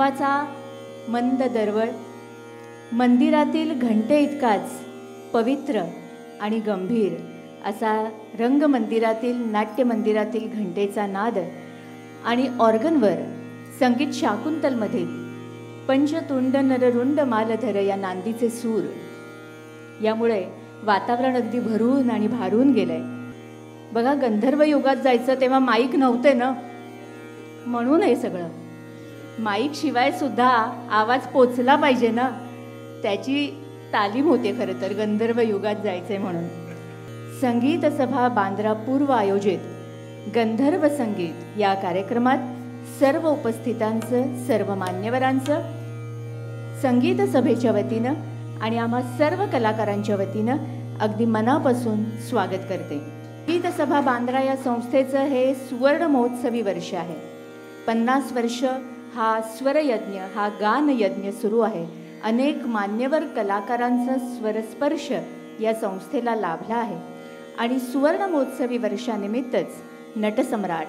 रूपाचा मंद दरवळ, मंदिरातील घंटे इतकाच पवित्र आणि गंभीर असा रंगमंदिरातील नाट्यमंदिरातील घंटेचा नाद आणि ऑर्गनवर संगीत शाकुंतलमधील पंचतुंड नररुंड मालधर या नांदीचे सूर, यामुळे वातावरण अगदी भरून आणि भारून गेलंय. बघा, गंधर्व युगात जायचं तेव्हा माईक नव्हते ना, म्हणून हे सगळं. माईक शिवाय सुद्धा आवाज पोचला पाहिजे ना, त्याची तालीम होते खरं तर गंधर्व युगात जायचंय म्हणून. संगीत सभा बांद्रा पूर्व आयोजित गंधर्व संगीत या कार्यक्रमात सर्व उपस्थितांचं, सर्व मान्यवरांचं संगीत सभेच्या वतीनं आणि आम्हा सर्व कलाकारांच्या वतीनं अगदी मनापासून स्वागत करते. संगीत सभा बांद्रा या संस्थेचं हे सुवर्ण महोत्सवी वर्ष आहे. 50 वर्ष हा स्वरयज्ञ, हा गानयज्ञ सुरू आहे. अनेक मान्यवर कलाकारांचा स्वरस्पर्श या संस्थेला लाभला आहे आणि सुवर्ण महोत्सवी वर्षानिमित्तच नटसम्राट,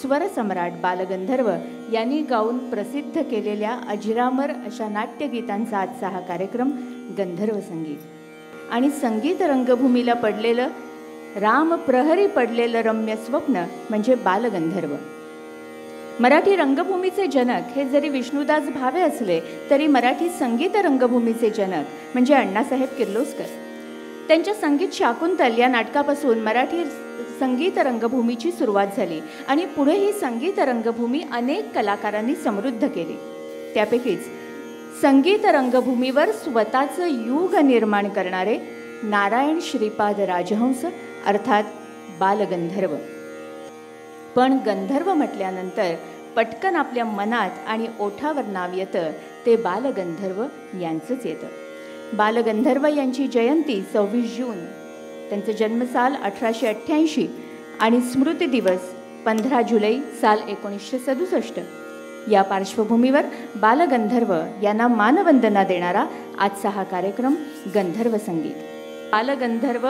स्वरसम्राट बालगंधर्व यांनी गाऊन प्रसिद्ध केलेल्या अजरामर अशा नाट्यगीतांचा आजचा हा कार्यक्रम गंधर्व संगीत. आणि संगीत रंगभूमीला पडलेलं, राम प्रहरी पडलेलं रम्य स्वप्न म्हणजे बालगंधर्व. मराठी रंगभूमीचे जनक हे जरी विष्णुदास भावे असले तरी मराठी संगीत रंगभूमीचे जनक म्हणजे अण्णासाहेब किर्लोस्कर. त्यांच्या संगीत शाकुंतल या नाटकापासून मराठी संगीत रंगभूमीची सुरुवात झाली आणि पुढे ही संगीत रंगभूमी अनेक कलाकारांनी समृद्ध केली. त्यापैकीच संगीत रंगभूमीवर स्वतःचं युग निर्माण करणारे नारायण श्रीपाद राजहंस अर्थात बालगंधर्व. पण गंधर्व म्हटल्यानंतर पटकन आपल्या मनात आणि ओठावर नाव येतं ते बालगंधर्व यांचंच येतं. बालगंधर्व यांची जयंती 26 जून, त्यांचं जन्मसाल 1888 आणि स्मृती दिवस 15 जुलै साल 1967. या पार्श्वभूमीवर बालगंधर्व यांना मानवंदना देणारा आजचा हा कार्यक्रम गंधर्व संगीत. बालगंधर्व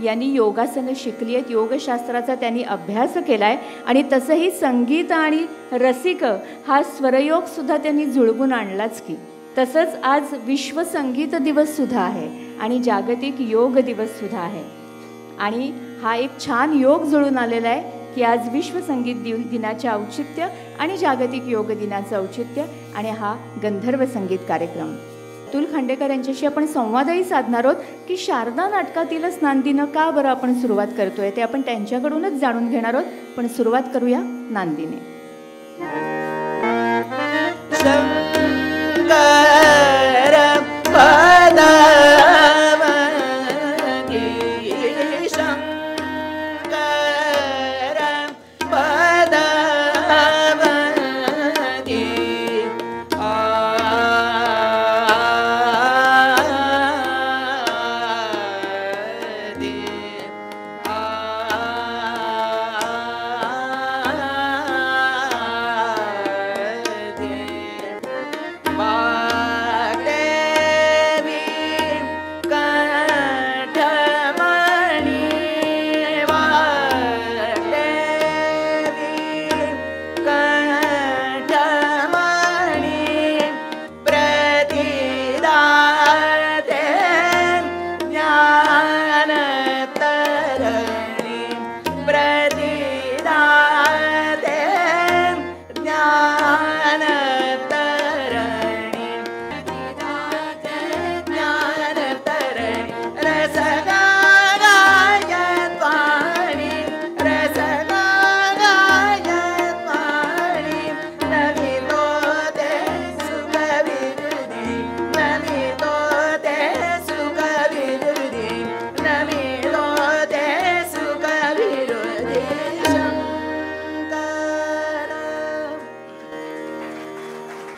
यांनी योगासनं शिकली आहेत, योगशास्त्राचा त्यांनी अभ्यास केला आहे आणि तसंही संगीत आणि रसिक हा स्वरयोगसुद्धा त्यांनी जुळवून आणलाच की. तसंच आज विश्व संगीत दिवससुद्धा आहे आणि जागतिक योग दिवससुद्धा आहे आणि हा एक छान योग जुळून आलेला आहे की आज विश्व संगीत दिनाचे औचित्य आणि जागतिक योग दिनाचं औचित्य आणि हा गंधर्व संगीत कार्यक्रम. अतुल खांडेकर यांच्याशी आपण संवादही साधणार आहोत की शारदा नाटकातीलच नांदीनं का बरं आपण सुरुवात करतोय ते आपण त्यांच्याकडूनच जाणून घेणार आहोत. पण सुरुवात करूया नांदीने.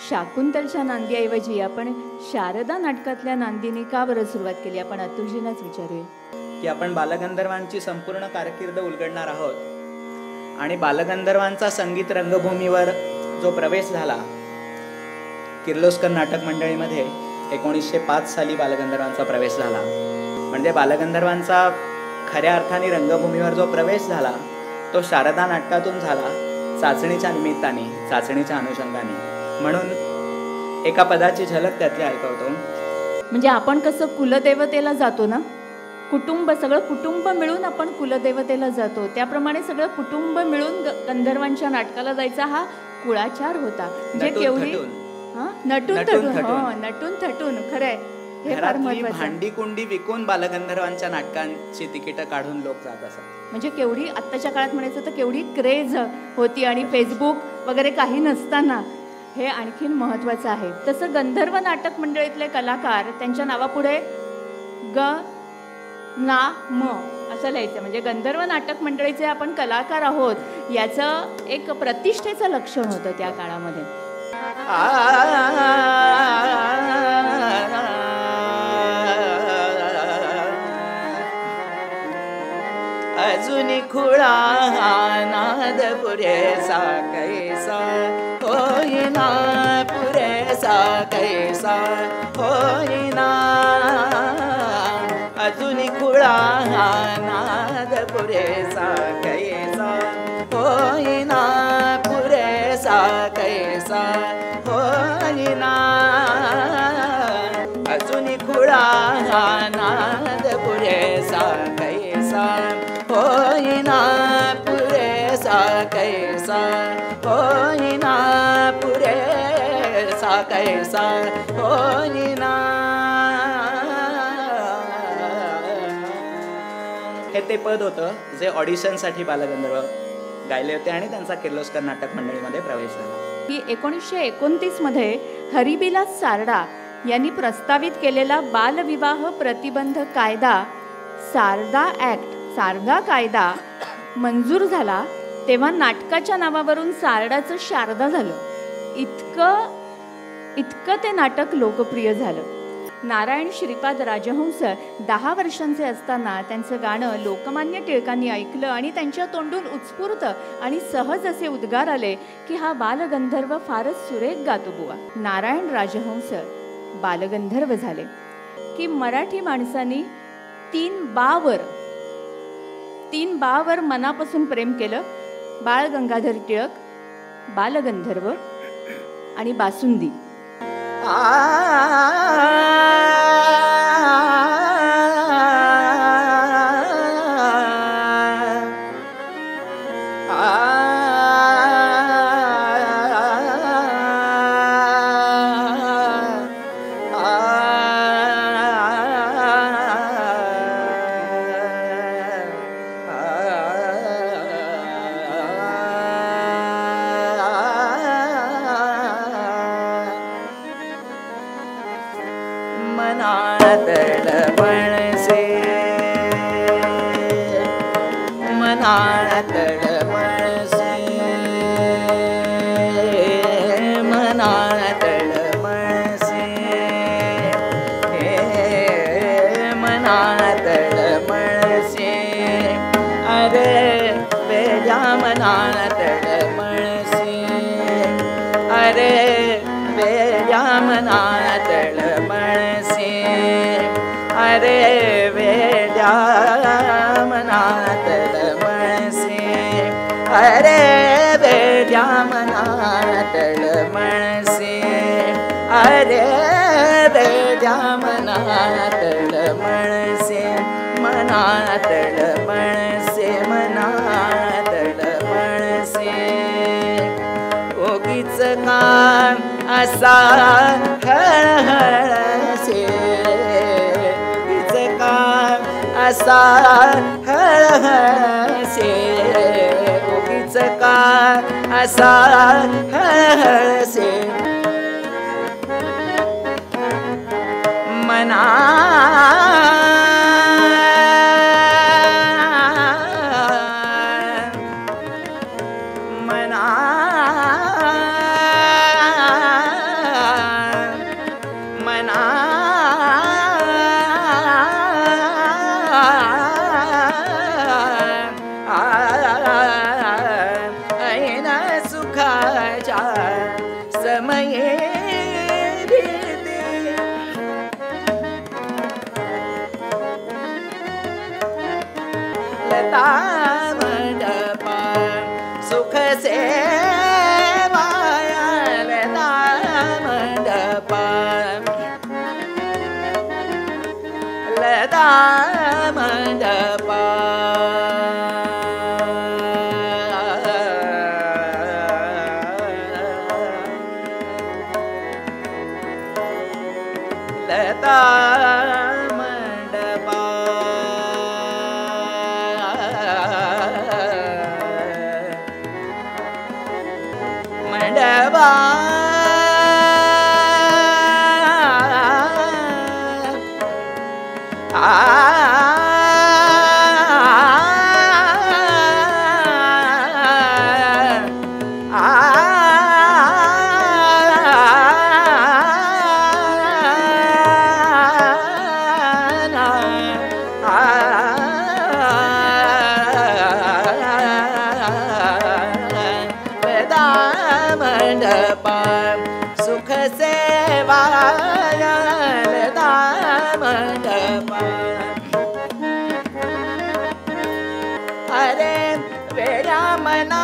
शाकुंतलच्या नांदीऐवजी आपण शारदा नाटकातल्या नांदीने का बरं सुरुवात केली, आपण अतुलजींनाच विचारूया. की आपण बालगंधर्वांची संपूर्ण कारकीर्द उलगडणार आहोत आणि बालगंधर्वांचा संगीत रंगभूमीवर जो प्रवेश झाला किर्लोस्कर नाटक मंडळीमध्ये 1905 साली बालगंधर्वांचा प्रवेश झाला. म्हणजे बालगंधर्वांचा खऱ्या अर्थाने रंगभूमीवर जो प्रवेश झाला तो शारदा नाटकातून झाला, चाचणीच्या निमित्ताने, चाचणीच्या अनुषंगाने. म्हणून एका पदाची झलक त्यातली ऐकवतो. म्हणजे आपण कसं कुलदेवतेला जातो ना, सगळं कुटुंब मिळून आपण कुलदेवतेला जातो, त्याप्रमाणे सगळं कुटुंब मिळून गंधर्वांच्या नाटकाला जायचा हा कुळाचार होता. म्हणजे केवढी नटून थटून खरंय. हे फार महत्त्वाचं. भांडी कुंडी विकून बालगंधर्वांच्या नाटकांची तिकीट काढून लोक जात असतात. म्हणजे केवढी आत्ताच्या काळात म्हणायचं तर केवढी क्रेज होती, आणि फेसबुक वगैरे काही नसताना हे आणखीन महत्त्वाचं आहे. तसं गंधर्व नाटक मंडळीतले कलाकार त्यांच्या नावापुढे ग ना म असं लिहायचं. म्हणजे गंधर्व नाटक मंडळीचे आपण कलाकार आहोत याचं एक प्रतिष्ठेचं लक्षण होतं त्या काळामध्ये. अजुनी खुळा नाद पुरेसा कैसा होईना, पुरेसा कैसा होईना. अजुनी खुळा नाद पुरेसा कैसा होईना, पुरेसा कैसा होईना. अजुनी खुळा नाद पुरेसा कैसा होईना, पुरेसा कैसा होईना, पुरेसा कैसा होईना. हे ते पद होतं जे ऑडिशनसाठी बालगंधर्व गायले होते आणि त्यांचा किर्लोस्कर नाटक मंडळीमध्ये प्रवेश झाला. की 1929 मध्ये हरिबिलास सारडा यांनी प्रस्तावित केलेला बालविवाह प्रतिबंध कायदा सारदा कायदा मंजूर झाला, तेव्हा नाटकाच्या नावावरून सारडाचं शारदा झालं. इतकं ते नाटक लोकप्रिय झालं. नारायण श्रीपाद राजहंस 10 वर्षांचे असताना त्यांचं गाणं लोकमान्य टिळकांनी ऐकलं आणि त्यांच्या तोंडून उत्स्फूर्त आणि सहज असे उद्गार आले की हा बालगंधर्व फारच सुरेख गातो बुवा. नारायण राजहंस बालगंधर्व झाले की मराठी माणसांनी 3 बावर मनापासून प्रेम केलं. बाळ गंगाधर टिळक, बालगंधर्व आणि बासुंदी. असा हळहळसे असा हळहळसे उगीच का असा हळहळसे मना सुख से माया मंडप लता मंडपा लता मंडपा मंडपा मंडपा सुख सेवा लता मंडपा अरे वेड्या मना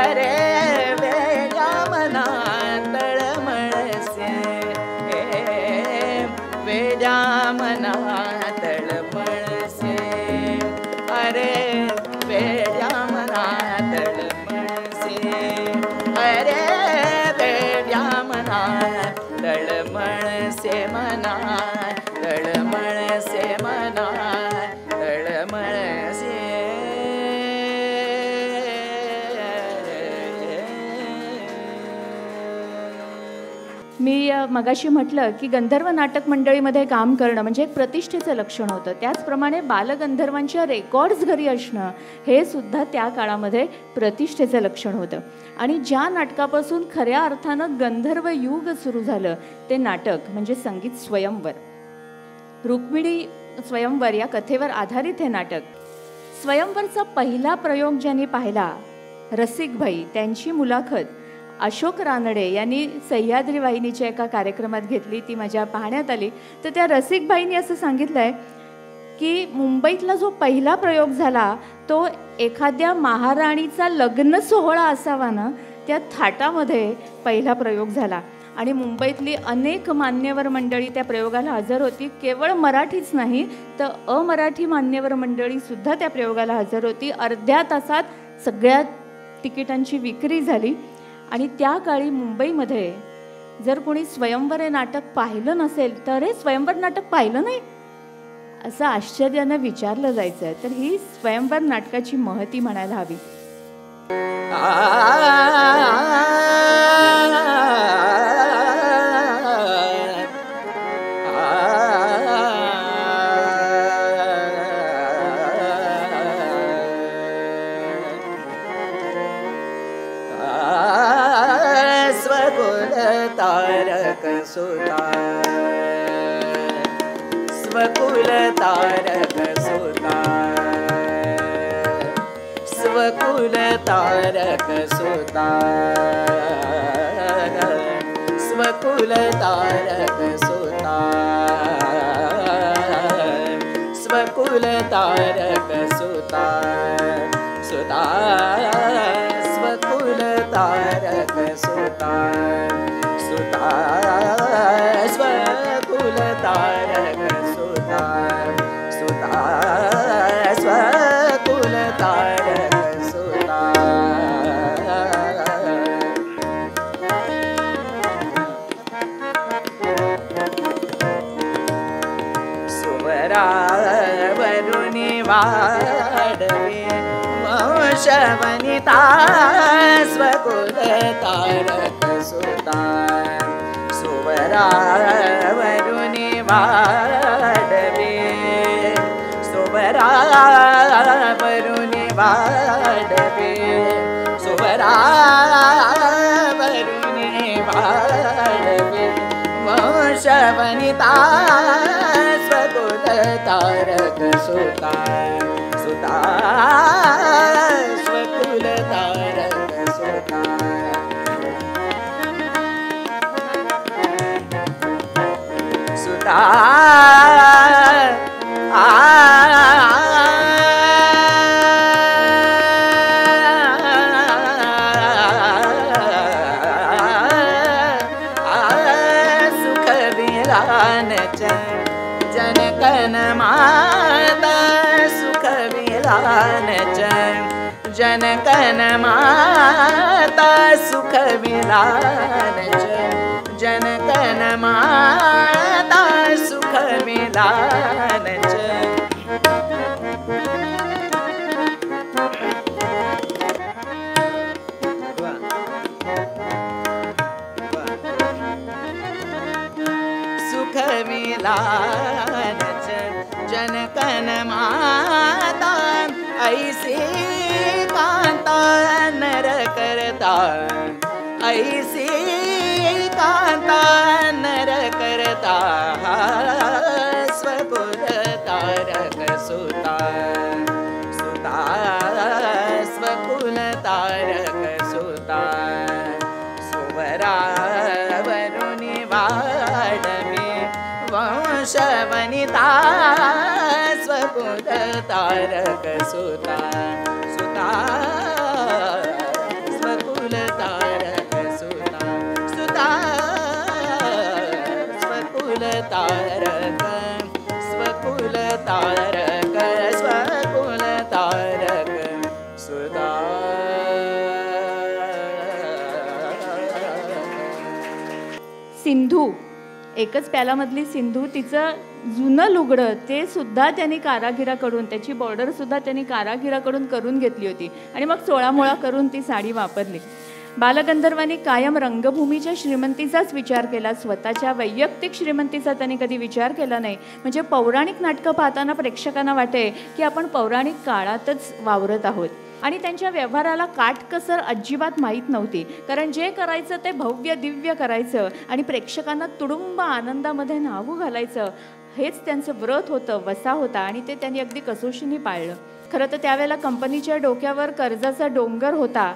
अरे वेड्या मना तळमळसे वेड्या मना तळमळसे अरे वेड्या मना तळमळसे अरे वेड्या मना तळमळसे मना तळमळसे मना तळमळसे मी मगाशी म्हटलं की गंधर्व नाटक मंडळीमध्ये काम करणं म्हणजे एक प्रतिष्ठेचं लक्षण होतं. त्याचप्रमाणे बालगंधर्वांच्या रेकॉर्ड्स घरी असणं हे सुद्धा त्या काळामध्ये प्रतिष्ठेचं लक्षण होतं. आणि ज्या नाटकापासून खऱ्या अर्थानं गंधर्व युग सुरू झालं ते नाटक म्हणजे संगीत स्वयंवर. रुक्मिणी स्वयंवर या कथेवर आधारित हे नाटक. स्वयंवरचा पहिला प्रयोग ज्यांनी पाहिला रसिकभाई, त्यांची मुलाखत अशोक रानडे यांनी सह्याद्री वाहिनीच्या एका कार्यक्रमात घेतली. ती माझ्या पाहण्यात आली. तर त्या रसिकभाईंनी असं सांगितलं आहे की मुंबईतला जो पहिला प्रयोग झाला तो एखाद्या महाराणीचा लग्न सोहळा असावा ना त्या थाटामध्ये पहिला प्रयोग झाला. आणि मुंबईतली अनेक मान्यवर मंडळी त्या प्रयोगाला हजर होती. केवळ मराठीच नाही तर अमराठी मान्यवर मंडळीसुद्धा त्या प्रयोगाला हजर होती. अर्ध्या तासात सगळ्या तिकिटांची विक्री झाली. आणि त्या काळी मुंबईमध्ये जर कोणी स्वयंवर हे नाटक पाहिलं नसेल तर हे स्वयंवर नाटक पाहिलं नाही असं आश्चर्यानं विचारलं जायचं. तर ही स्वयंवर नाटकाची महती म्हणायला हवी. तारक सुता स्वकुल तारक सुता स्वकुल तारक सुता स्वकुल तारक सुता स्वकुल तारक सुता सुता स्वकुल तारक सुता सुता स्वकुल तारक सुता सुता स्वकुल तारक सुता सुवरा वरुणी वाढवे वंशवनिता स्वकुल तारक सुता सुवरा वरुणी वाढवे सुवरा वरुणी वाढवे सुवरा वरुणी वाढवे वंशवनिता स्वकुल तारक सुता सुता स्वकुल तारक सुता सुता जनकन माता सुख मिलान जनकन माता सुख मिलान सुख मिलान जनकन माता ऐसे कांता नर करता ऐसे कांता नर करता स्वकुल तारक सुता सुता स्वकुल तारक सुता सुवरा वरुणी वाडवे वंश वनिता स्वकुल तारक सुता सुता स्वकुल तारक सुता सुता स्वकुल तारक स्वकुल तारक स्वकुल तारक सुता. सिंधू, एकच प्यालामधली सिंधू, तिचं जुनं लुगडं ते सुद्धा त्यांनी कारागिराकडून, त्याची बॉर्डर सुद्धा त्यांनी कारागिराकडून करून घेतली होती आणि मग 16 मुळा करून ती साडी वापरली. बालगंधर्वांनी कायम रंगभूमीच्या श्रीमंतीचाच विचार केला, स्वतःच्या वैयक्तिक श्रीमंतीचा त्यांनी कधी विचार केला नाही. म्हणजे पौराणिक नाटकं पाहताना प्रेक्षकांना वाटे की आपण पौराणिक काळातच वावरत आहोत. आणि त्यांच्या व्यवहाराला काटकसर अजिबात माहीत नव्हती, कारण जे करायचं ते भव्य दिव्य करायचं आणि प्रेक्षकांना तुडुंब आनंदामध्ये न्हावू घालायचं, हेच त्यांचं व्रत होतं, वसा होता आणि ते त्यांनी अगदी कसोशीने पाळलं. खरं तर त्यावेळेला कंपनीच्या डोक्यावर कर्जाचा डोंगर होता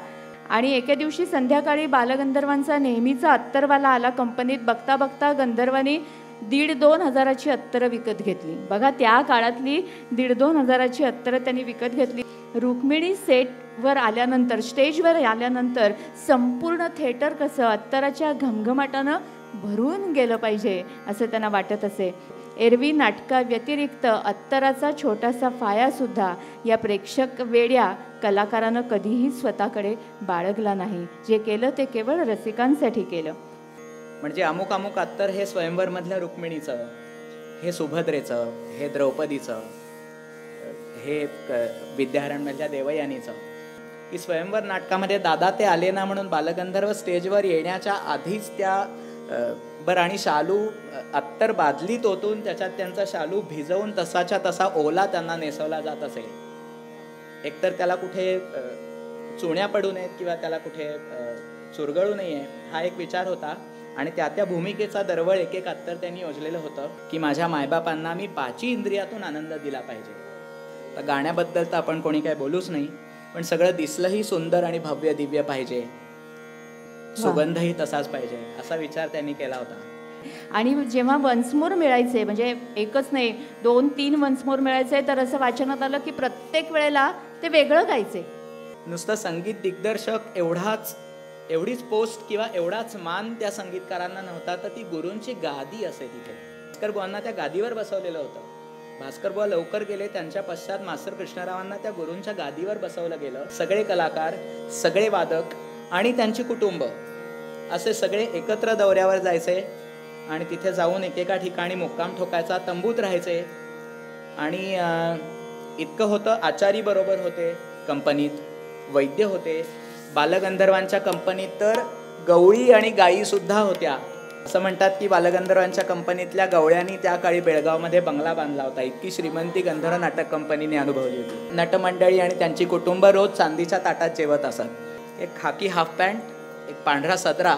आणि एके दिवशी संध्याकाळी बालगंधर्वांचा नेहमीचा अत्तरवाला आला कंपनीत. बघता बघता गंधर्वांनी 1,500-2 हजाराची अत्तरं विकत घेतली. बघा, त्या काळातली 1,500-2 हजाराची अत्तरं त्यांनी विकत घेतली. रुक्मिणी सेटवर आल्यानंतर, स्टेजवर आल्यानंतर संपूर्ण थिएटर कसं अत्तराच्या घमघमाटानं भरून गेलं पाहिजे असं त्यांना वाटत असे. एरवी नाटकाव्यतिरिक्त अत्तराचा छोटासा फायासुद्धा या प्रेक्षक वेड्या कलाकारानं कधीही स्वतःकडे बाळगला नाही. जे केलं ते केवळ रसिकांसाठी केलं. म्हणजे अमुक अमुक अत्तर हे स्वयंवरमधल्या रुक्मिणीचं, हे सुभद्रेचं, हे द्रौपदीचं, हे विद्यारण्यमधल्या देवयानीचं. की स्वयंवर नाटकामध्ये दादा ते आले ना म्हणून बालगंधर्व स्टेजवर येण्याच्या आधीच त्या आणि शालू अत्तर बादलीत ओतून त्याच्यात त्यांचा शालू भिजवून तसाच्या तसा ओला त्यांना नेसवला जात असे. एकतर त्याला कुठे चुण्या पडू नयेत किंवा त्याला कुठे चुरगळू नये हा एक विचार होता. आणि त्या भूमिकेचा दरवळ एक एक अत्तर त्यांनी योजलेलं होतं की माझ्या मायबापांना मी 5 इंद्रियातून आनंद दिला पाहिजे. तर गाण्याबद्दल तर आपण कोणी काय बोलूच नाही, पण सगळं दिसलंही सुंदर आणि भव्य दिव्य पाहिजे, सुगंधही तसाच पाहिजे असा विचार त्यांनी केला होता. आणि जेव्हा वन्समोर मिळायचे, म्हणजे एकच नाही 2-3 वन्समोर मिळायचे, तर असं वाचनात आलं की प्रत्येक वेळेला ते वेगळं गायचे. नुसतं संगीत दिग्दर्शक एवढीच पोस्ट किंवा एवढाच मान त्या संगीतकारांना नव्हता, तर ती गुरूंची गादी असे तिथे. भास्कर बुवांना त्या गादीवर बसवलेलं होतं. भास्कर बुवा लवकर गेले, त्यांच्या पश्चात मास्तर कृष्णरावांना त्या गुरूंच्या गादीवर बसवलं गेलं. सगळे कलाकार, सगळे वादक आणि त्यांची कुटुंब असे सगळे एकत्र दौऱ्यावर जायचे आणि तिथे जाऊन एकेका ठिकाणी मुक्काम ठोकायचा, तंबूत राहायचे. आणि इतकं होतं, आचारी बरोबर होते कंपनीत, वैद्य होते. बालगंधर्वांच्या कंपनीत तर गवळी आणि गायी सुद्धा होत्या. असं म्हणतात की बालगंधर्वांच्या कंपनीतल्या गवळ्यांनी त्या काळी बेळगावमध्ये बंगला बांधला होता. इतकी श्रीमंती गंधर्व नाटक कंपनीने अनुभवली होती. नटमंडळी आणि त्यांची कुटुंब रोज चांदीच्या ताटात जेवत असत. एक खाकी हाफ पॅन्ट, एक पांढरा सदरा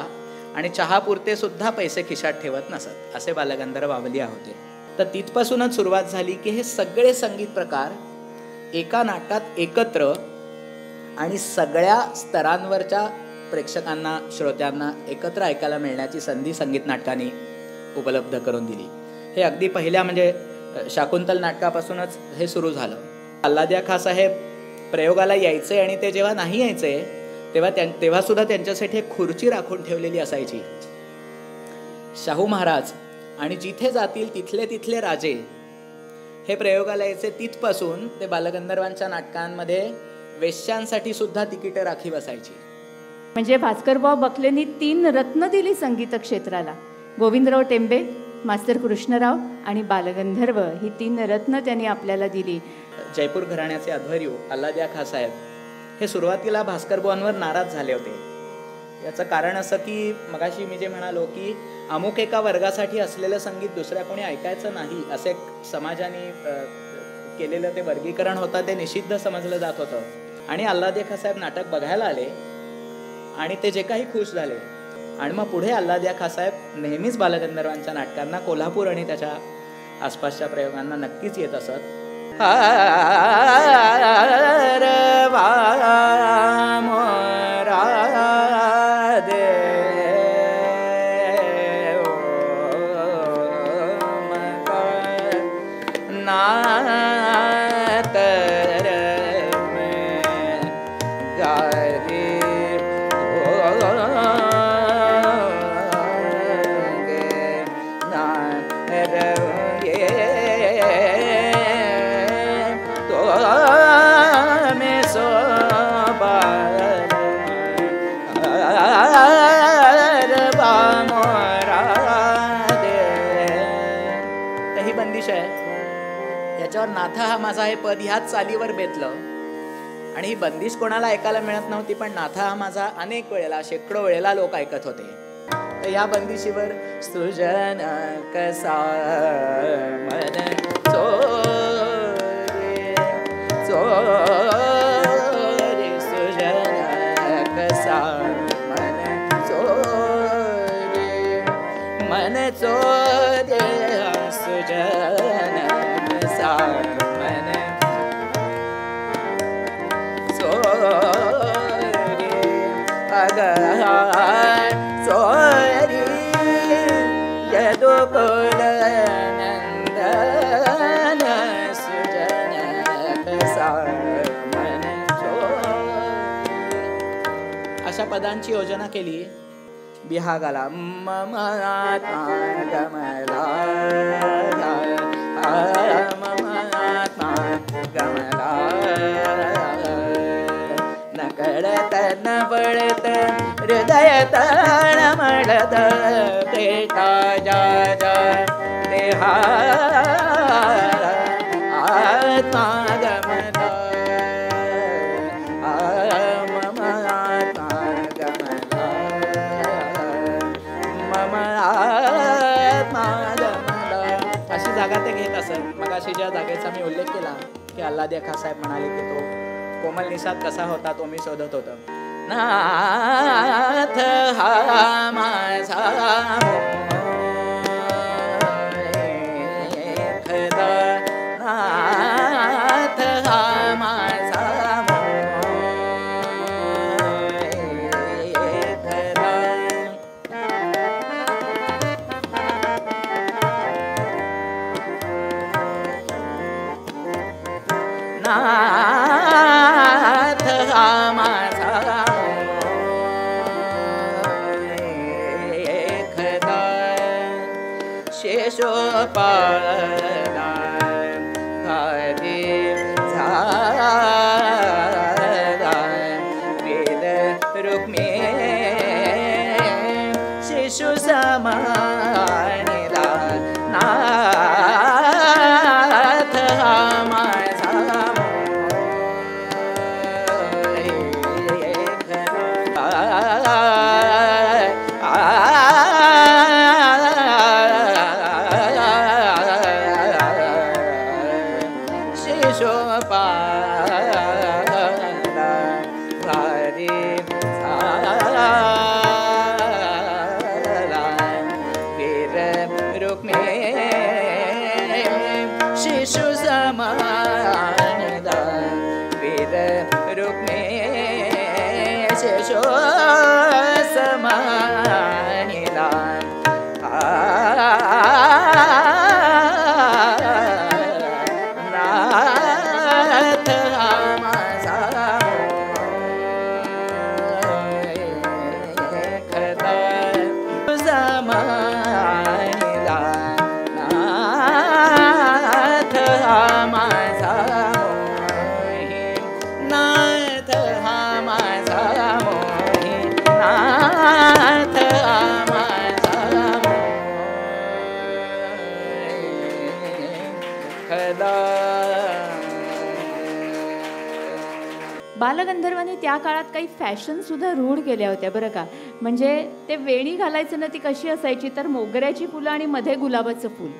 आणि चहापुरते सुद्धा पैसे खिशात ठेवत नसत, असे बालगंधर्व बावलिया होते. तर तिथपासूनच सुरुवात झाली की हे सगळे संगीत प्रकार एका नाटकात एकत्र आणि सगळ्या स्तरांवरच्या प्रेक्षकांना, श्रोत्यांना एकत्र ऐकायला मिळण्याची संधी संगीत नाटकांनी उपलब्ध करून दिली. हे अगदी पहिल्या म्हणजे शाकुंतल नाटकापासूनच हे सुरू झालं. अल्लादिया खां साहेब प्रयोगाला यायचे आणि ते जेव्हा नाही यायचे तेव्हा सुद्धा त्यांच्यासाठी एक खुर्ची राखून ठेवलेली असायची. शाहू महाराज आणि जिथे जातील तिथले राजे हे प्रयोगाला यायचे. तिथपासून ते बालगंधर्वांच्या नाटकांमध्ये वेश्यांसाठी सुद्धा तिकीटं राखीव असायची. म्हणजे भास्करराव बखलेंनी 3 रत्न दिली संगीत क्षेत्राला. गोविंदराव टेंबे, मास्तर कृष्णराव आणि बालगंधर्व ही 3 रत्न त्यांनी आपल्याला दिली. जयपूर घराण्याचे अध्वर्यू अल्लादिया खाँ साहेब हे सुरुवातीला भास्करबुवांवर नाराज झाले होते. याचं कारण असं की मगाशी मी जे म्हणालो की अमुक एका वर्गासाठी असलेलं संगीत दुसऱ्या कोणी ऐकायचं नाही, असे समाजाने केलेलं ते वर्गीकरण होतं, ते निषिद्ध समजलं जात होतं. आणि अल्लादिया खाँ साहेब नाटक बघायला आले आणि ते जे काही खुश झाले. आणि मग पुढे अल्लादिया खाँ साहेब नेहमीच बालगंधर्वांच्या नाटकांना, कोल्हापूर आणि त्याच्या आसपासच्या प्रयोगांना नक्कीच येत असत. ही बंदिश आहे. याच्यावर नाथा हा माझा हे पद ह्याच चालीवर बेतलं. आणि ही बंदिश कोणाला ऐकायला मिळत नव्हती, पण नाथा हा माझा अनेक वेळेला, शेकडो वेळेला लोक ऐकत होते. तर या बंदिशीवर सृजन कसा मन चोरे चोरे सृजन कसा मन चोरे मन चोरे सृजन कसा मन चोरे अगहा चोरी यदुकुल नंदन सृजन कसा मन चोरे. अशा पदांची योजना केली. बिहागाला मम आत्मा गमला मम आत्मा गमला न कळत न पळत हृदय तळमळत पेटा जा जा देहा आत्मा गमला मम आत्मा गमला मम आत्मा गमला. अशी जागा ते घेत असत. मग अशी ज्या जागेचा मी उल्लेख केला की अल्लादिया खाँ साहेब म्हणाले की तो कोमल निषाद कसा होता तो मी शोधत होतो. नाथ हा माझा मोखदा, नाथ हा माझा मोखदा. नाथ हा माझा मोखदा, शेषोपाळला घाली झाला वेद रुक्मे शिशु समानिला. नाथ हा माझा शिशु समानिला वेद रुक्मे शिशु समानिला. नाथ हा माझा मोखदा समानिला. नाथ हा माझा मोही नाथ बालगंधर्वांनी त्या काळात काही फॅशनसुद्धा रूढ केल्या होत्या बरं का. म्हणजे ते वेणी घालायचं ना, ती कशी असायची तर मोगऱ्याची फुलं आणि मध्ये गुलाबाचं फूल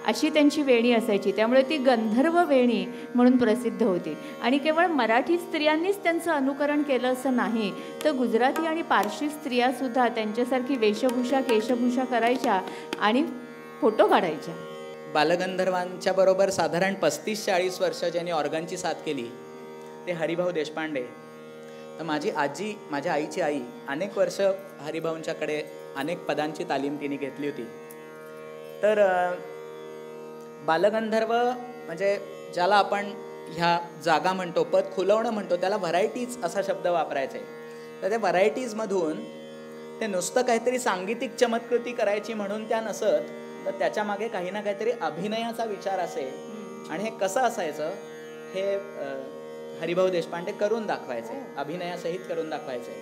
अशी त्यांची वेणी असायची. त्यामुळे ती गंधर्व वेणी म्हणून प्रसिद्ध होती. आणि केवळ मराठी स्त्रियांनीच त्यांचं अनुकरण केलं असं नाही, तर गुजराती आणि पारशी स्त्रियासुद्धा त्यांच्यासारखी वेशभूषा केशभूषा करायच्या आणि फोटो काढायच्या. बालगंधर्वांच्या बरोबर साधारण 35-40 वर्ष ज्यांनी ऑर्गनची साथ केली ते हरिभाऊ देशपांडे. तर माझी आजी, माझ्या आईची आई, अनेक वर्ष हरिभाऊंच्याकडे अनेक पदांची तालीम तिने घेतली होती. तर बालगंधर्व म्हणजे ज्याला आपण ह्या जागा म्हणतो, पद खुलवणं म्हणतो, त्याला व्हरायटीज असा शब्द वापरायचा आहे. तर त्या व्हरायटीजमधून ते नुसतं काहीतरी सांगीतिक चमत्कृती करायची म्हणून त्या नसत, तर त्याच्या मागे काही ना काहीतरी अभिनयाचा विचार असेल. आणि हे कसं असायचं हे हरिभाऊ देशपांडे करून दाखवायचे, अभिनयासहित करून दाखवायचे.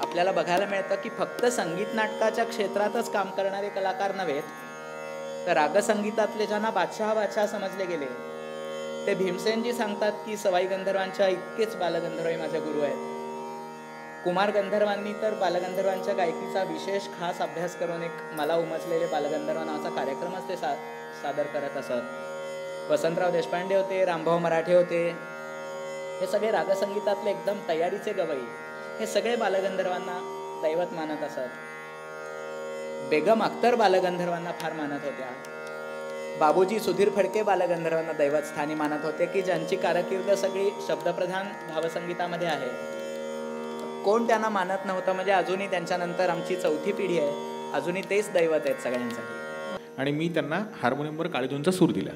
आपल्याला बघायला मिळतं की फक्त संगीत नाटकाच्या क्षेत्रातच काम करणारे कलाकार नव्हेत, तर रागसंगीतातले ज्यांना बादशाह समजले गेले ते भीमसेनजी सांगतात की सवाई गंधर्वांच्या इतकेच बालगंधर्व माझे गुरु आहेत. कुमार गंधर्वांनी तर बालगंधर्वांच्या गायकीचा विशेष खास अभ्यास करून एक मला उमजलेले बालगंधर्व नावाचा कार्यक्रमच ते सादर करत असत. वसंतराव देशपांडे होते, रामभाऊ मराठे होते, हे सगळे रागसंगीतातले एकदम तयारीचे गवई, हे सगळे बालगंधर्वांना दैवत मानत असत. बेगम अख्तर बालगंधर्वांना फार मानत होत्या. बाबूजी सुधीर फडके बालगंधर्वांना दैवत स्थानी मानत होते की ज्यांची कारकीर्द सगळी शब्दप्रधान भावसंगीतामध्ये आहे. कोण त्यांना मानत नव्हतं. म्हणजे अजूनही त्यांच्यानंतर आमची 4थी पिढी आहे, अजूनही तेच दैवत आहेत सगळ्यांसाठी. आणि मी त्यांना हार्मोनियमवर काळीजोंचा सूर दिला.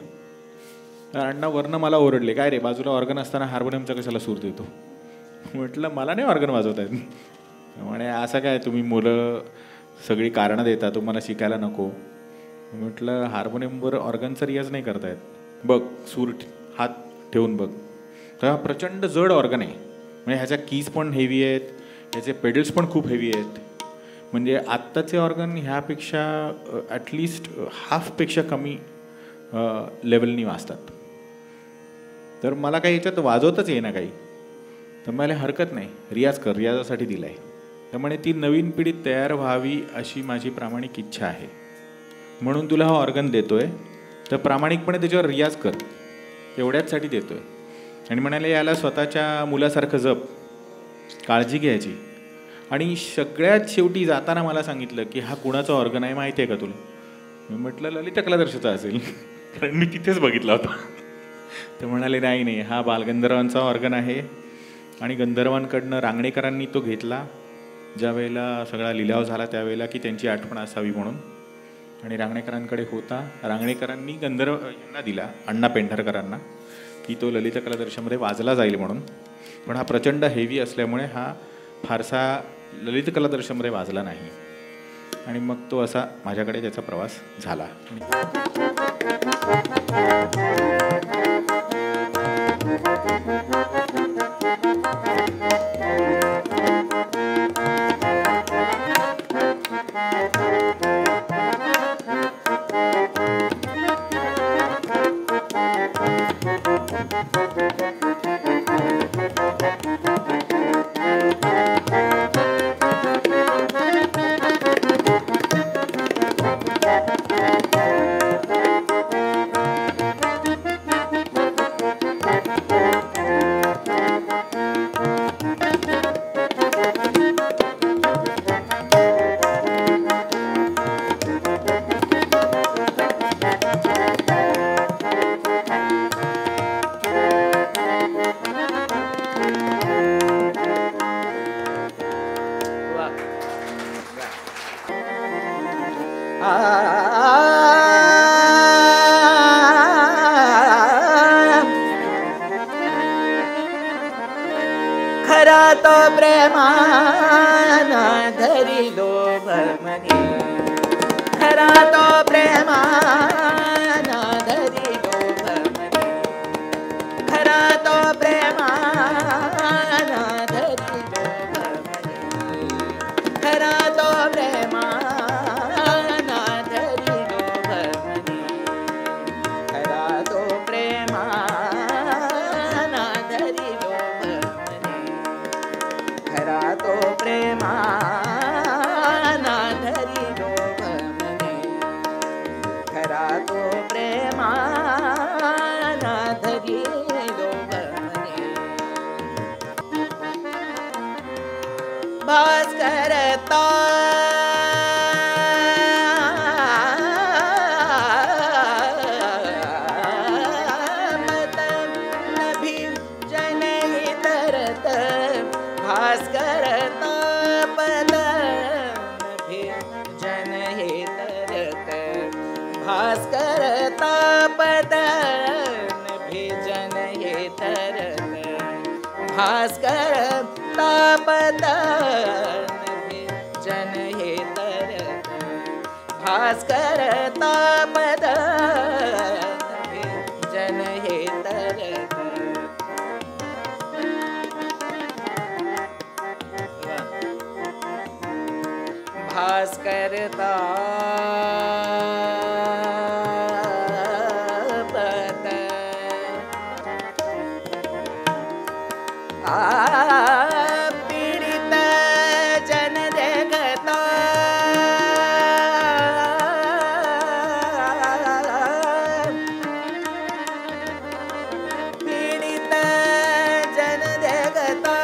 अण्णा वरनं मला ओरडले, काय रे बाजूला ऑर्गन असताना हार्मोनियमचा कशाला सूर देतो. म्हटलं मला नाही ऑर्गन वाजवता येत. म्हणे असं काय तुम्ही मुलं सगळी कारणं देता, तुम्हाला शिकायला नको. म्हटलं हार्मोनियमवर ऑर्गनचा रियाज नाही करतायत, बघ सूर हात ठेवून बघ. तर हा प्रचंड जड ऑर्गन आहे. म्हणजे ह्याच्या कीज पण हेवी आहेत, ह्याचे पेडल्स पण खूप हेवी आहेत. म्हणजे आत्ताचे ऑर्गन ह्यापेक्षा ॲटलिस्ट हाफपेक्षा कमी लेवलनी वाजतात. तर मला काही याच्यात वाजवतच येईना काही. तर मला हरकत नाही, रियाज कर, रियाजासाठी दिला आहे. त्यामुळे ती नवीन पिढी तयार व्हावी अशी माझी प्रामाणिक इच्छा आहे. म्हणून तुला हा ऑर्गन देतो आहे, तर प्रामाणिकपणे त्याच्यावर रियाज कर, एवढ्याचसाठी देतो आहे. आणि म्हणाले याला स्वतःच्या मुलासारखं जप, काळजी घ्यायची. आणि सगळ्यात शेवटी जाताना मला सांगितलं की हा कुणाचा ऑर्गन आहे माहिती आहे का तुला. मी म्हटलं ललित कलादर्शचा असेल, कारण मी तिथेच बघितला होता. ते म्हणाले नाही नाही, हा बालगंधर्वांचा ऑर्गन आहे. आणि गंधर्वांकडनं रांगणेकरांनी तो घेतला ज्या वेळेला सगळा लिलाव झाला, त्यावेळेला की त्यांची आठवण असावी म्हणून. आणि रांगणेकरांकडे होता. रांगणेकरांनी गंधर्व यांना दिला, अण्णा पेंढारकरांना, की तो ललित कलादर्शमध्ये वाजला जाईल म्हणून. पण हा प्रचंड हेवी असल्यामुळे हा फारसा ललित कलादर्शमध्ये वाजला नाही. आणि मग तो असा माझ्याकडे त्याचा प्रवास झाला. खरा तो प्रेमाना धरिलो भमनी, खरा तो प्रेमाना धरिलो भमनी, खरा तो प्रेमाना धरिलो भमनी, खरा तो प्रेमाना धरिलो भमनी, खरा तो प्रेमाना धरिलो भमनी. भास्कर भास्कर तापतन जन हे तरत भास्कर तापतन जन हे तरत भास्कर पीडित जन देखता पीडित जन देखता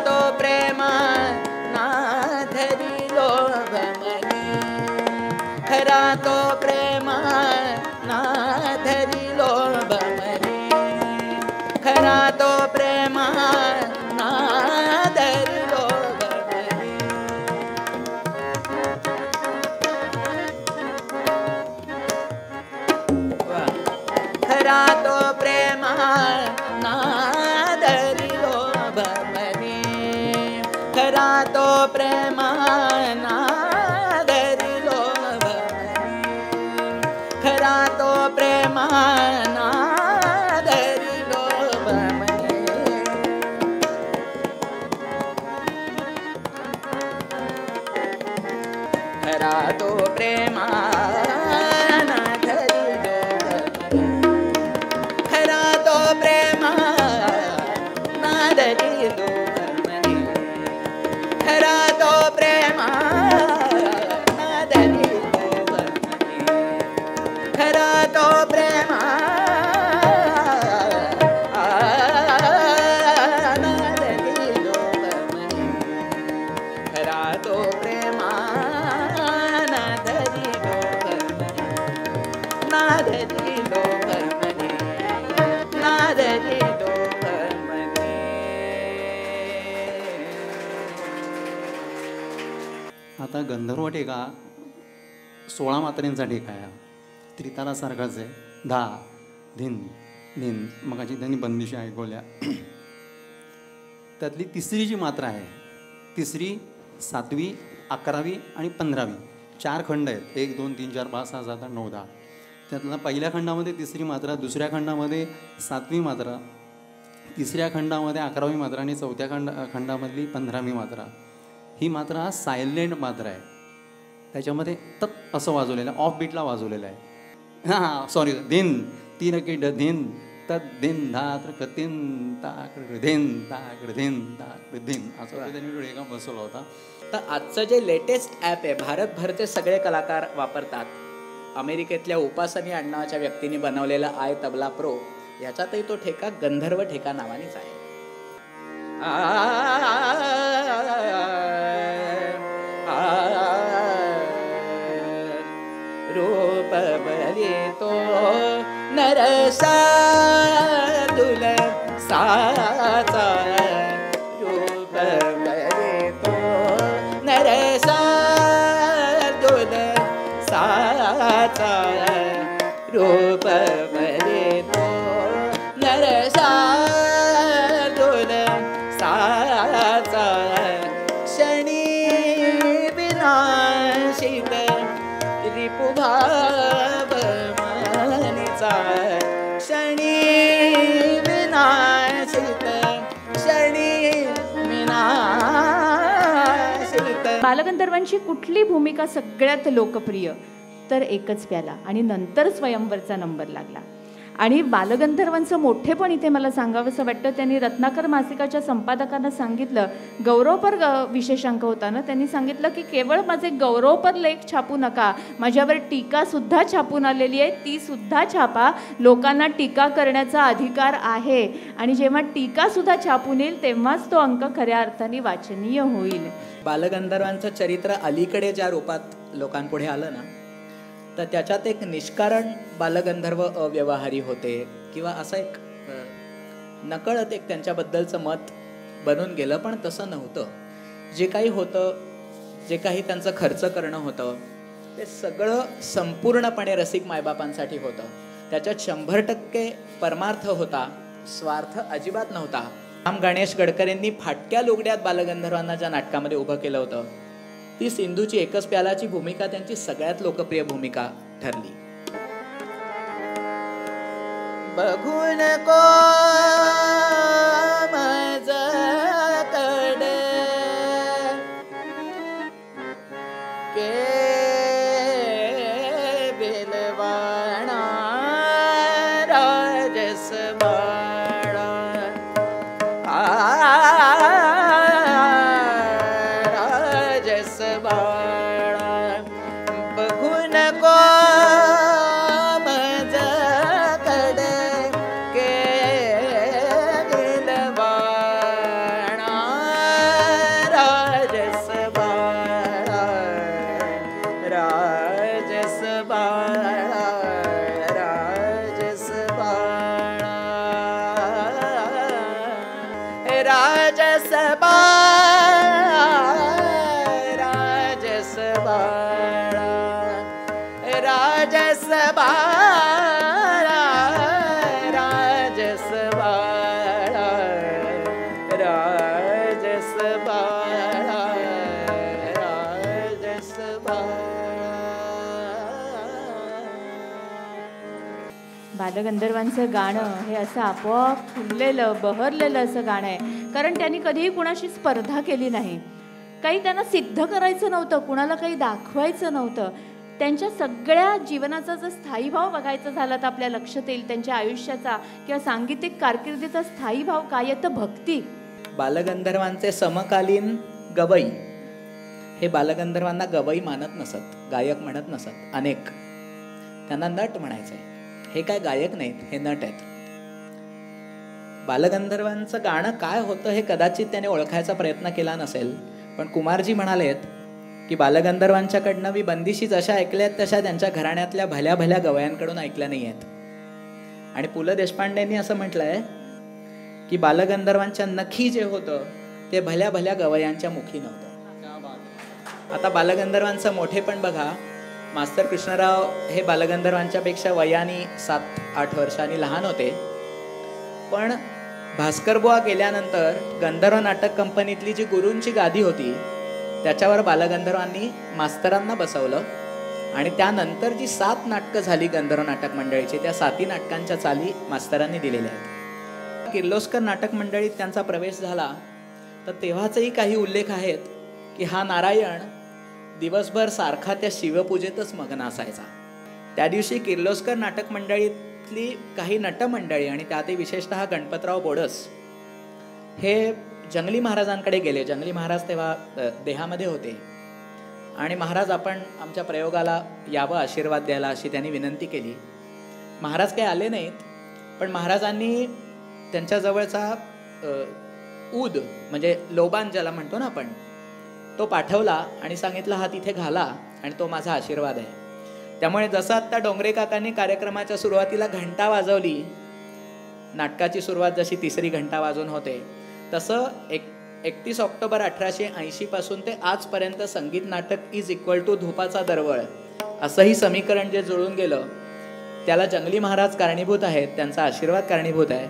तो प्रेम ना धरी लोभ मनी खरा तो प्रेम ना धरी लोभ मनी खरा तो प्रेम ना धरी लोभ मनी खरा तो प्रेम ना धरी लोभ मनी खरा तो प्रेम ना धरी लोभ मनी खरा तो प्रेम ना धरी लोभ मनी खरा तो प्रेम ना धरी लोभ मनी खरा तो प्रेम ना धरी लोभ मनी खरा तो प्रेम ना धरी लोभ मनी खरा तो प्रेम ना धरी लोभ मनी खरा तो प्रेम ना धरी लोभ मनी ना धरी लोभ मनी ना धरी लोभ मनी. आता गंधर्व टेका 16 मात्रेंचा टेका आहे. त्रितालासारखाच आहे. धा धिन धिन मगाची त्यांनी बंदिशी ऐकवल्या. त्यातली तिसरी जी मात्रा आहे, तिसरी 7वी 11वी आणि 15वी 4 खंड आहेत. 1 2 3 4 5 6 7 8 9 10. त्यातला पहिल्या खंडामध्ये 3री मात्रा, दुसऱ्या खंडामध्ये 7वी मात्रा, तिसऱ्या खंडामध्ये 11वी मात्रा आणि चौथ्या खंडामधली 15वी मात्रा. ही मात्रा सायलेंट मात्रा आहे. त्याच्यामध्ये तत् असं वाजवलेलं आहे, ऑफ बीटला वाजवलेलं आहे. हां सॉरी, दिन 3 की ड दिन तत् दिन धात्र कतीन ताकड दिन ताकड दिन ताकड दिन असं त्यांनी रेगा बसवला होता. तर आजचं जे लेटेस्ट ॲप आहे, भारतभरचे सगळे कलाकार वापरतात. अमेरिकेतल्या उपासनी अण्णाच्या व्यक्तीने बनवलेला आय तबला प्रो, ह्याच्यातही तो ठेका गंधर्व ठेका नावानेच आहे. रूप बलितो नरसा तुल साचा, रूप बलितो नरसा तुल साचा, रूप बलितो नरसा तुल साचा, शनी विनाशित रिपुभाव मनीचा, शनी विनाशित, शनी विनाशित. बालगंधर्वांची कुठली भूमिका सगळ्यात लोकप्रिय? तर एकच प्याला, आणि नंतर स्वयंवरचा नंबर लागला. आणि बालगंधर्वांचं मोठेपण इथे मला सांगावंसं वाटतं. त्यांनी रत्नाकर मासिकाच्या संपादकांना सांगितलं, गौरवपर विशेषांक होता ना, त्यांनी सांगितलं की केवळ माझे गौरवपर लेख छापू नका, माझ्यावर टीकासुद्धा छापून आलेली आहे, तीसुद्धा छापा. लोकांना टीका करण्याचा अधिकार आहे, आणि जेव्हा टीकासुद्धा छापून येईल तेव्हाच तो अंक खऱ्या अर्थाने वाचनीय होईल. बालगंधर्वांचं चरित्र अलीकडे ज्या रूपात लोकांपुढे आलं ना, तर त्याच्यात एक निष्कारण बालगंधर्व अव्यवहारी होते, किंवा असं एक नकळत एक त्यांच्याबद्दलचं मत बनून गेलं. पण तसं नव्हतं. जे काही होतं, जे काही त्यांचं खर्च करणं होतं, ते सगळं संपूर्णपणे रसिक मायबापांसाठी होतं. त्याच्यात 100% परमार्थ होता, स्वार्थ अजिबात नव्हता. राम गणेश गडकरींनी फाटक्या लुगड्यात बालगंधर्वांना ज्या नाटकामध्ये उभं केलं होतं, ती सिंधूची एकच प्यालाची भूमिका त्यांची सगळ्यात लोकप्रिय भूमिका ठरली. बघून को माझ्याकडे के बिलवाणा राजस बाळा, राजस बाळा, बघून को बालगंधर्वांचं गाणं हे असं आपोआप फुललेलं बहरलेलं असं गाणं आहे. कारण त्यांनी कधीही कुणाशी स्पर्धा केली नाही, काही त्यांना सिद्ध करायचं नव्हतं, कुणाला काही दाखवायचं नव्हतं. त्यांच्या सगळ्या जीवनाचा जर स्थायी भाव बघायचा झाला तर आपल्या लक्षात येईल त्यांच्या आयुष्याचा किंवा सांगीतिक कारकिर्दीचा स्थायी भाव काय, तर भक्ती. बालगंधर्वांचे समकालीन गवई हे बालगंधर्वांना गवई मानत नसत, गायक म्हणत नसत. अनेक त्यांना नट म्हणायचे. हे काय गायक नाहीत, हे नट आहेत. बालगंधर्वांचं गाणं काय होतं हे कदाचित त्याने ओळखायचा प्रयत्न केला नसेल, पण कुमारजी म्हणालेत की बालगंधर्वांच्याकडनं मी बंदिशी जशा ऐकल्यात तशा त्यांच्या घराण्यातल्या भल्या भल्या गवयांकडून ऐकल्या नाही आहेत. आणि पु ल देशपांडेंनी असं म्हटलंय की बालगंधर्वांच्या नखी जे होतं ते भल्या भल्या गवयांच्या मुखी नव्हतं. आता बालगंधर्वांचं मोठेपण बघा. मास्तर कृष्णराव हे बालगंधर्वांच्या पेक्षा वयाने 7-8 वर्षांनी लहान होते. पण भास्करबुवा गेल्यानंतर गंधर्व नाटक कंपनीतली जी गुरूंची गादी होती त्याच्यावर बालगंधर्वांनी मास्तरांना बसवलं आणि त्यानंतर जी 7 नाटकं झाली गंधर्व नाटक मंडळीची, त्या 7ही नाटकांच्या चाली मास्तरांनी दिलेल्या आहेत. किर्लोस्कर नाटक मंडळीत त्यांचा प्रवेश झाला तर तेव्हाचही काही उल्लेख आहेत की हा नारायण दिवसभर सारखा त्या शिवपूजेतच मग्न असायचा. त्या दिवशी किर्लोस्कर नाटक मंडळीतली काही नटमंडळी आणि त्यातही विशेषतः गणपतराव बोडस हे जंगली महाराजांकडे गेले. जंगली महाराज तेव्हा देहामध्ये होते आणि महाराज आपण आमच्या प्रयोगाला यावं आशीर्वाद द्यायला अशी त्यांनी विनंती केली. महाराज काही आले नाहीत, पण महाराजांनी त्यांच्याजवळचा ऊद म्हणजे लोबान ज्याला म्हणतो ना आपण, तो पाठवला आणि सांगितलं हा तिथे घाला आणि तो माझा आशीर्वाद आहे. त्यामुळे जसं आत्ता डोंगरे काकांनी कार्यक्रमाच्या सुरुवातीला घंटा वाजवली, नाटकाची सुरुवात जशी 3री घंटा वाजून होते, तसं 31 ऑक्टोबर 1880 पासून ते आजपर्यंत संगीत नाटक इज इक्वल टू धुपाचा दरवळ असंही समीकरण जे जुळून गेलं त्याला जंगली महाराज कारणीभूत आहेत, त्यांचा आशीर्वाद कारणीभूत आहे.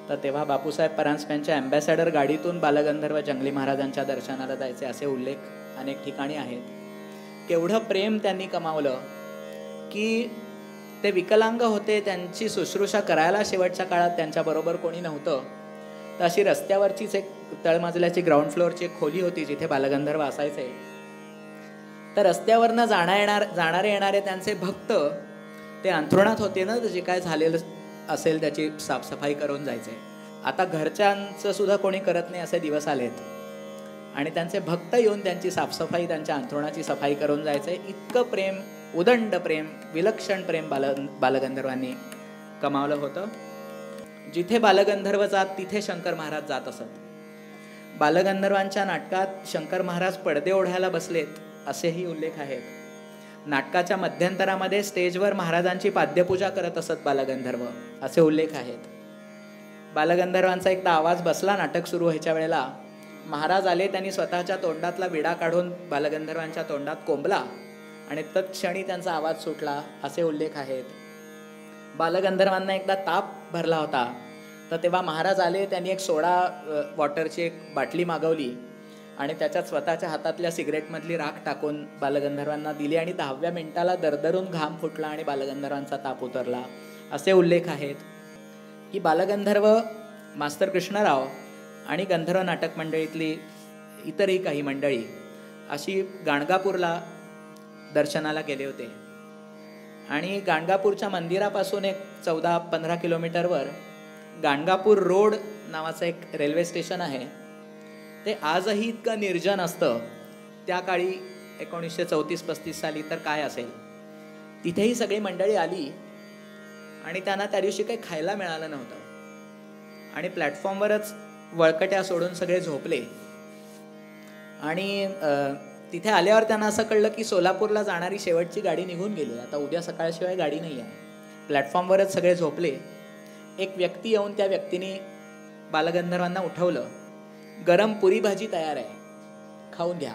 तर तेव्हा बापूसाहेब परांजपेंच्या अँबॅसेडर गाडीतून बालगंधर्व जंगली महाराजांच्या दर्शनाला जायचे असे उल्लेख अनेक ठिकाणी आहेत. केवढं प्रेम त्यांनी कमावलं की ते विकलांग होते, त्यांची शुश्रूषा करायला शेवटच्या काळात त्यांच्याबरोबर कोणी नव्हतं. तर अशी रस्त्यावरचीच एक तळमजल्याची ग्राउंड फ्लोअरची एक खोली होती जिथे बालगंधर्व असायचे. तर रस्त्यावरनं जाणारे येणारे त्यांचे भक्त ते अंथरुणात होते ना, जे काय झालेलं असेल त्याची साफसफाई करून जायचे. आता घरच्यांचं सुद्धा कोणी करत नाही असे दिवस आलेत आणि त्यांचे भक्त येऊन त्यांची साफसफाई, त्यांच्या अंथरुणाची सफाई करून जायचे. इतकं प्रेम, उदंड प्रेम, विलक्षण प्रेम बालगंधर्वांनी कमावलं होतं. जिथे बालगंधर्व जात तिथे शंकर महाराज जात असत. बालगंधर्वांच्या नाटकात शंकर महाराज पडदे ओढायला बसलेत असेही उल्लेख आहेत. नाटकाच्या मध्यंतरामध्ये स्टेजवर महाराजांची पाद्यपूजा करत असत बालगंधर्व असे उल्लेख आहेत. बालगंधर्वांचा एकदा आवाज बसला नाटक सुरू व्हायच्या वेळेला. महाराज आले, त्यांनी स्वतःच्या तोंडातला विडा काढून बालगंधर्वांच्या तोंडात कोंबला आणि तत्क्षणी त्यांचा आवाज सुटला असे उल्लेख आहेत. बालगंधर्वांना एकदा ताप भरला होता तर तेव्हा महाराज आले, त्यांनी एक सोडा वॉटरची एक बाटली मागवली आणि त्याच्यात स्वतःच्या हातातल्या सिगरेटमधली राख टाकून बालगंधर्वांना दिली आणि 10व्या मिनिटाला दरदरून घाम फुटला आणि बालगंधर्वांचा ताप उतरला असे उल्लेख आहेत. की बालगंधर्व मास्तर कृष्णराव आणि गंधर्व नाटक मंडळीतली इतरही काही मंडळी अशी गाणगापूरला दर्शनाला गेले होते आणि गाणगापूरच्या मंदिरापासून एक 14-15 किलोमीटरवर गाणगापूर रोड नावाचं एक रेल्वे स्टेशन आहे. ते आजही इतकं निर्जन असतं. त्या काळी 1934-35 साली तर काय असेल. तिथेही सगळी मंडळी आली आणि त्यांना त्या दिवशी काही खायला मिळालं नव्हतं आणि प्लॅटफॉर्मवरच वळकट्या सोडून सगळे झोपले. आणि तिथे आल्यावर त्यांना असं कळलं की सोलापूरला जाणारी शेवटची गाडी निघून गेली, आता उद्या सकाळशिवाय गाडी नाही आहे. प्लॅटफॉर्मवरच सगळे झोपले. एक व्यक्ती येऊन त्या व्यक्तीने बालगंधर्वांना उठवलं. गरम पुरी भाजी तयार आहे, खाऊन घ्या.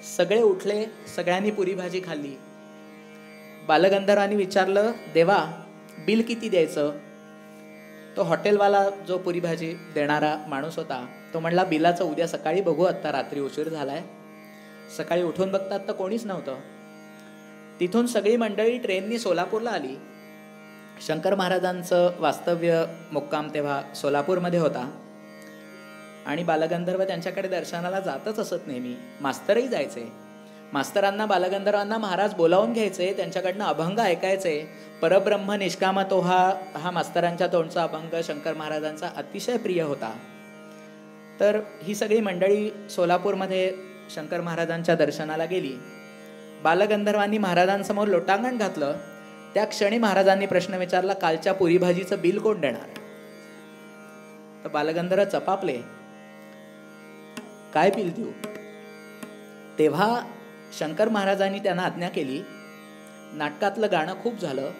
सगळे उठले, सगळ्यांनी पुरी भाजी खाल्ली. बालगंधर्वांनी विचारलं, देवा बिल किती द्यायचं? तो हॉटेलवाला जो पुरी भाजी देणारा माणूस होता तो म्हणला, बिलाचं उद्या सकाळी बघू, आत्ता रात्री उशीर झालाय. सकाळी उठून बघतात तर कोणीच नव्हतं. तिथून सगळी मंडळी ट्रेननी सोलापूरला आली. शंकर महाराजांचं वास्तव्य मुक्काम तेव्हा सोलापूरमध्ये होता आणि बालगंधर्व त्यांच्याकडे दर्शनाला जातच असत नेहमी. मास्तरही जायचे. मास्तरांना बालगंधर्वांना महाराज बोलावून घ्यायचे, त्यांच्याकडनं अभंग ऐकायचे. परब्रह्म निष्कामतो हा मास्तरांच्या तोंडचा अभंग शंकर महाराजांचा अतिशय प्रिय होता. तर ही सगळी मंडळी सोलापूरमध्ये शंकर महाराजांच्या दर्शनाला गेली. बालगंधर्वांनी महाराजांसमोर लोटांगण घातलं. त्या क्षणी महाराजांनी प्रश्न विचारला, कालच्या पुरी भाजीचं बिल कोण देणार? तर बालगंधर्व चपापले, काय बिल देऊ? तेव्हा शंकर महाराजांनी त्यांना आज्ञा केली, नाटकातलं गाणं खूप झालं,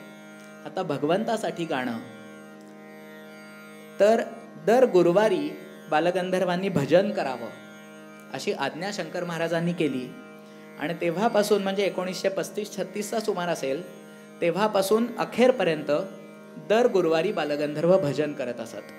आता भगवंतासाठी गाणं. तर दर गुरुवारी बालगंधर्वांनी भजन करावं अशी आज्ञा शंकर महाराजांनी केली. आणि तेव्हापासून म्हणजे 1935-36चा सुमार असेल, तेव्हापासून अखेरपर्यंत दर गुरुवारी बालगंधर्व भजन करत असत.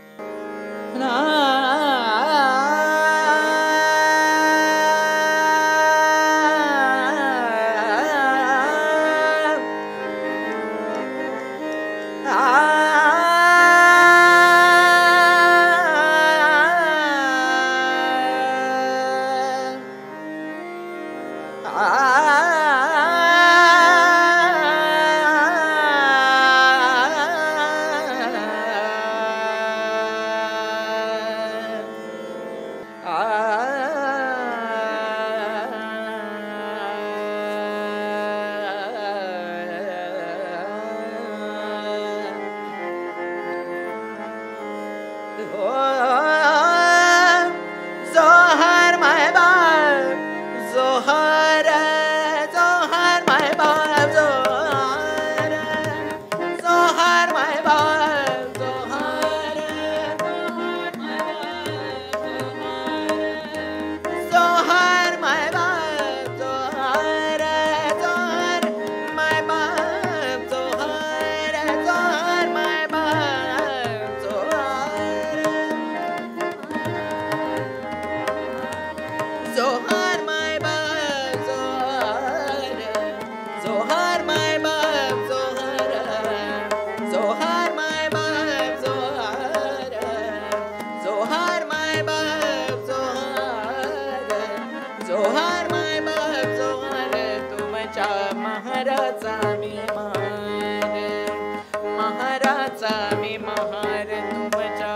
महाराचा मी महार तुमच्या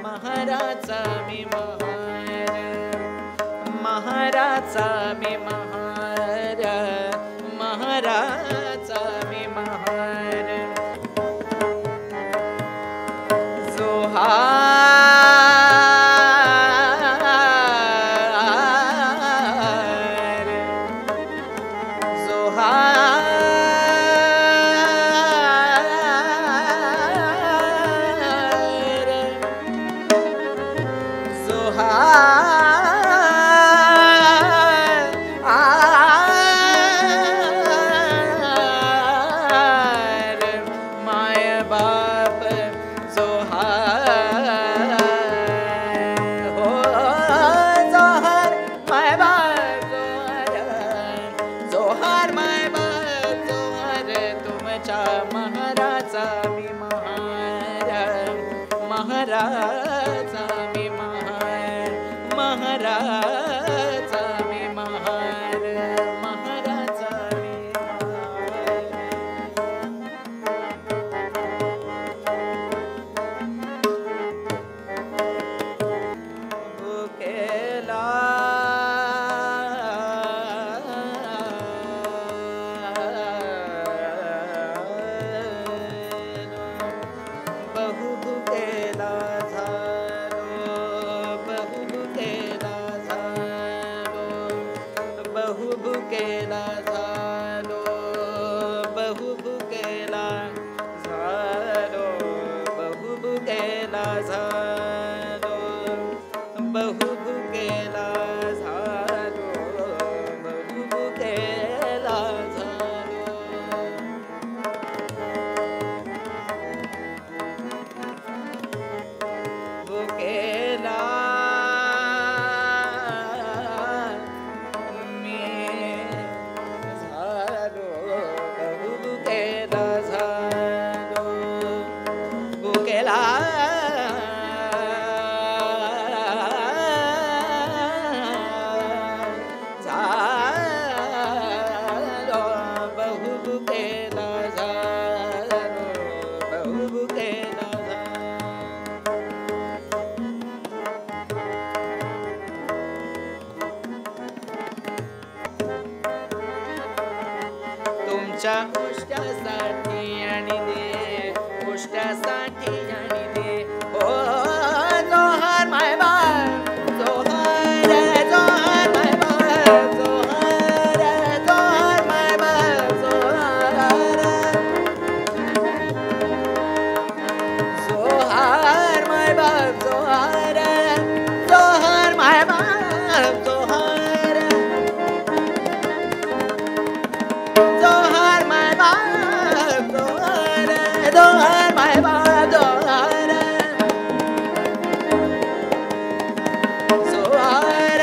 महाराचा मी महार महाराचा मी महार महाराचा मी महार जोहार उष्ट्यासाठी आणि दे उष्ट्यासाठी आणि दे हो जोहार माय बाप जोहार जोहार माय बाप जोहार जोहार माय बाप जोहार जोहार माय बाप जोहार जोहार माय बाप जोहार जोहार माय बाप जोहार जोहार माय बाप जोहार जोहार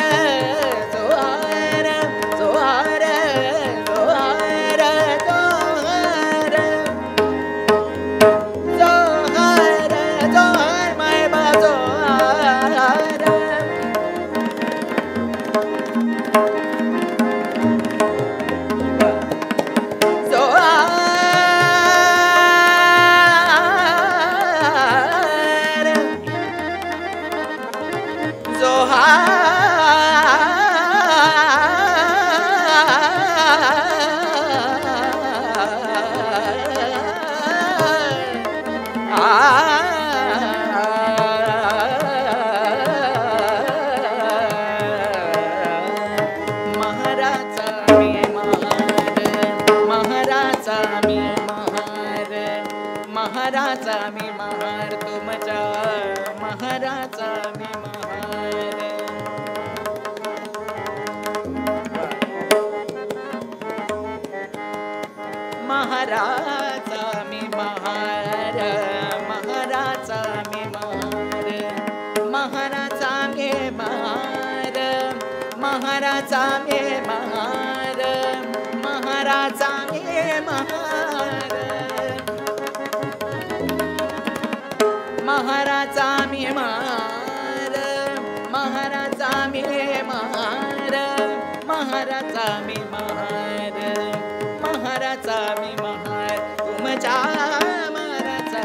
जोहार जोहार जोहार जोहार जोहार जोहार माय बाप जोहार महाराचा मी महार तुमच्या महाराचा मी महार महाराचा मी महार महाराचा मी महार महाराचा मी महार महाराचा मी महार महाराचा मी महार महाराचा मी महार महाराचा मी महार महाराचा मी महार महाराचा मी महार तुमच्या महाराचा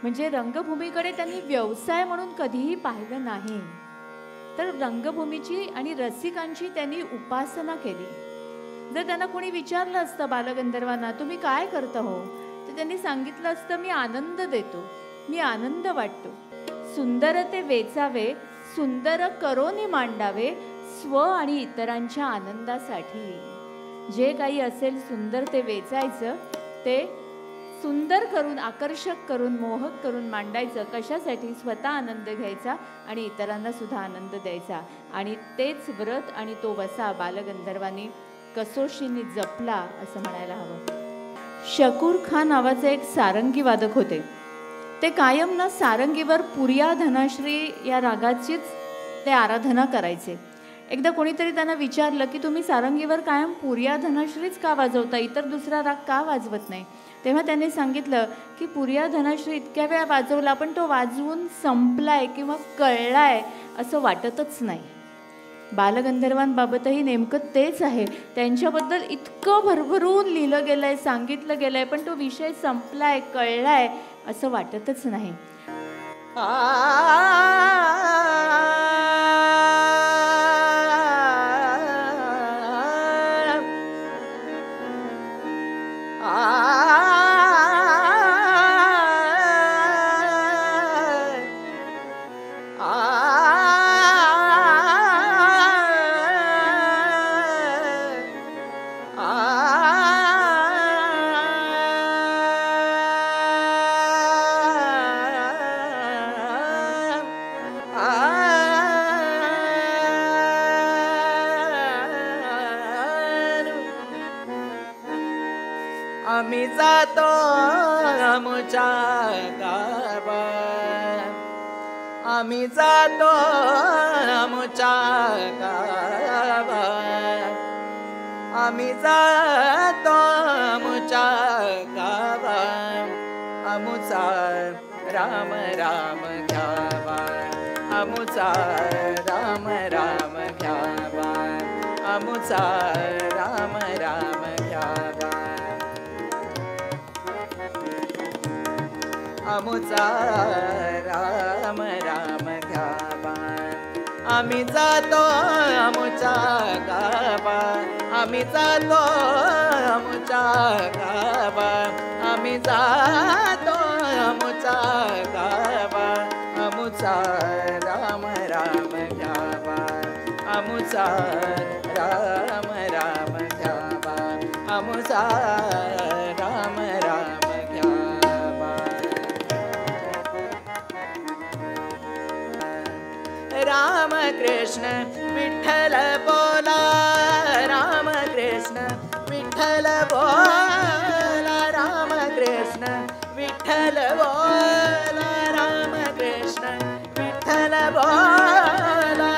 म्हणजे रंगभूमीकडे त्यांनी व्यवसाय म्हणून कधीही पाहिलं नाही, तर रंगभूमीची आणि रसिकांची त्यांनी उपासना केली. जर त्यांना कोणी विचारलं असतं बालगंधर्वांना तुम्ही काय करता हो, तर त्यांनी सांगितलं असतं मी आनंद देतो, मी आनंद वाटतो. सुंदर ते वेचावे, सुंदर करोनी मांडावे, स्व आणि इतरांच्या आनंदासाठी. जे काही असेल सुंदर ते वेचायचं, ते सुंदर करून, आकर्षक करून, मोहक करून मांडायचं. कशासाठी? स्वतः आनंद घ्यायचा आणि इतरांना सुद्धा आनंद द्यायचा. आणि तेच व्रत आणि तो वसा बालगंधर्वांनी कसोशीने जपला असं म्हणायला हवं. शकूर खान नावाचे एक सारंगी वादक होते. ते कायम ना सारंगीवर पुरिया धनाश्री या रागाचीच ते आराधना करायचे. एकदा कोणीतरी त्यांना विचारलं की तुम्ही सारंगीवर कायम पुरिया धनाश्रीच का वाजवता, इतर दुसरा राग का वाजवत नाही? तेव्हा त्यांनी सांगितलं की पुरिया धनाश्री इतक्या वेळा वाजवला पण तो वाजवून संपलाय किंवा कळलाय असं वाटतच नाही. बालगंधर्वांबाबतही नेमकं तेच आहे. त्यांच्याबद्दल इतकं भरभरून लिहिलं गेलं आहे, सांगितलं गेलं आहे, पण तो विषय संपलाय, कळलाय असं वाटतच नाही. आम्ही जातो आमच्या गावा, आम्ही जातो आमच्या गावा, आम्ही जातो आमच्या गावा, आमुचा राम राम घ्यावा, आमुचा राम राम घ्यावा, आमुचा राम राम घ्यावा, आमुचा राम राम घ्यावा. आम्ही जातो आमुच्या गावा, आम्ही जातो आमुच्या गावा, आम्ही जातो आमुच्या गावा, आमुचा राम राम घ्यावा, आमुचा राम राम घ्यावा, आमुचा राम राम घ्यावा. राम कृष्ण विठ्ठल बोला, राम कृष्ण विठ्ठल बोला, राम कृष्ण विठ्ठल बोला, राम कृष्ण विठ्ठल बोला.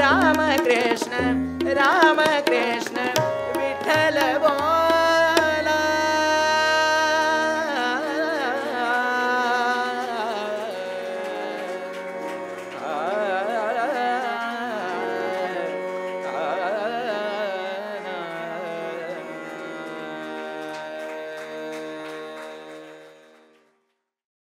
राम कृष्ण राम कृष्ण